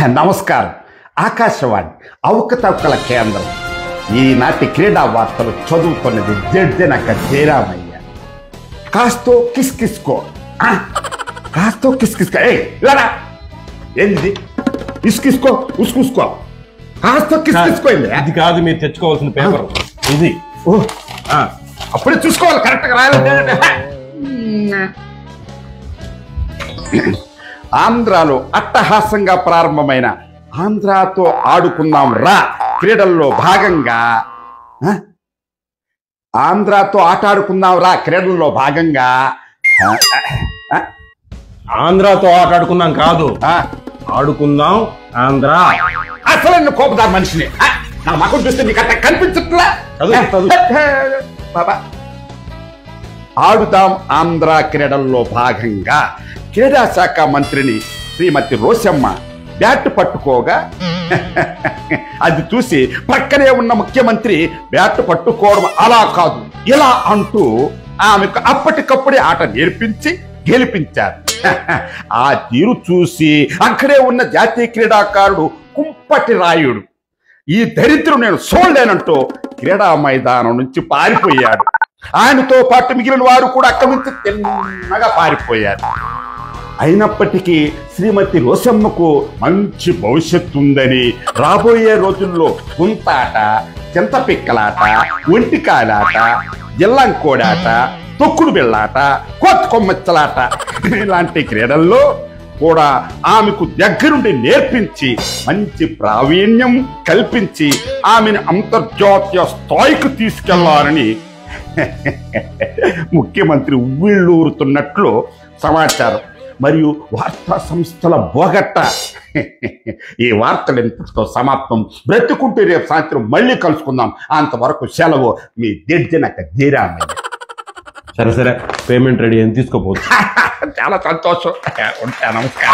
నమస్కారం. ఆకాశవాణి అవకతవకల కేంద్రం. ఈనాటి క్రీడా వార్తలు చదువుతున్నది జడ్జనక జయరామయ్య. కాస్తో కిస్కిస్కో కాస్తో కిస్కిస్కో ఇలా ఏంది ఇస్కిస్కో ఉస్కుస్కో కాస్తో కిస్కిస్కో ఇది కాదు మీరు తెచ్చుకోవాల్సిన పేపర్ ఇది. అప్పుడే చూసుకోవాలి కరెక్ట్గా రాయాలంటే. ఆంధ్రాలో అట్టహాసంగా ప్రారంభమైన ఆంధ్రాతో ఆడుకుందాం రా క్రీడల్లో భాగంగా ఆంధ్రాతో ఆట ఆడుకుందాం రా క్రీడల్లో భాగంగా ఆంధ్రాతో ఆట ఆడుకుందాం కాదు, ఆడుకుందాం ఆంధ్ర. అసలు నేను కోపదారు మనిషిని. నా మకం చూస్తే నీకు అట్లా కనిపించట్లా. బాబా ఆడుదాం ఆంధ్ర క్రీడల్లో భాగంగా క్రీడా శాఖ మంత్రిని శ్రీమతి రోశమ్మ బ్యాట్ పట్టుకోగా అది చూసి పక్కనే ఉన్న ముఖ్యమంత్రి బ్యాట్ పట్టుకోవడం అలా కాదు ఇలా అంటూ ఆమెకు అప్పటికప్పుడే ఆట నేర్పించి గెలిపించారు. ఆ తీరు చూసి అక్కడే ఉన్న జాతీయ క్రీడాకారుడు కుంపటి రాయుడు ఈ దరిద్రం నేను చూడలేనంటూ క్రీడా మైదానం నుంచి పారిపోయాడు. ఆయనతో పాటు మిగిలిన వారు కూడా అక్కడి నుంచి తిన్నగా పారిపోయారు. అయినప్పటికీ శ్రీమతి రోశమ్మకు మంచి భవిష్యత్తు ఉందని రాబోయే రోజుల్లో గుంతాట, చింతపిక్కలాట, ఒంటికాలాట, జిల్లంకోడాట, తొక్కుడు బిళ్ళాట, కోతి కొమ్మెచ్చలాట ఇలాంటి క్రీడల్లో కూడా ఆమెకు దగ్గరుండి నేర్పించి మంచి ప్రావీణ్యం కల్పించి ఆమెను అంతర్జాతీయ స్థాయికి తీసుకెళ్లాలని ముఖ్యమంత్రి ఉవ్విళ్ళూరుతున్నట్లు సమాచారం. మరియు వార్తా సంస్థల బోగట్ట. ఈ వార్తలు ఇంతటితో సమాప్తం. బ్రతుకుంటే రేపు సాయంత్రం మళ్ళీ కలుసుకుందాం. అంతవరకు సెలవు. మీ జడ్జనక జయరామయ్య. సరే పేమెంట్ రెడీ అని తీసుకోపోవచ్చు. చాలా సంతోషం. ఉంటా. నమస్కారం.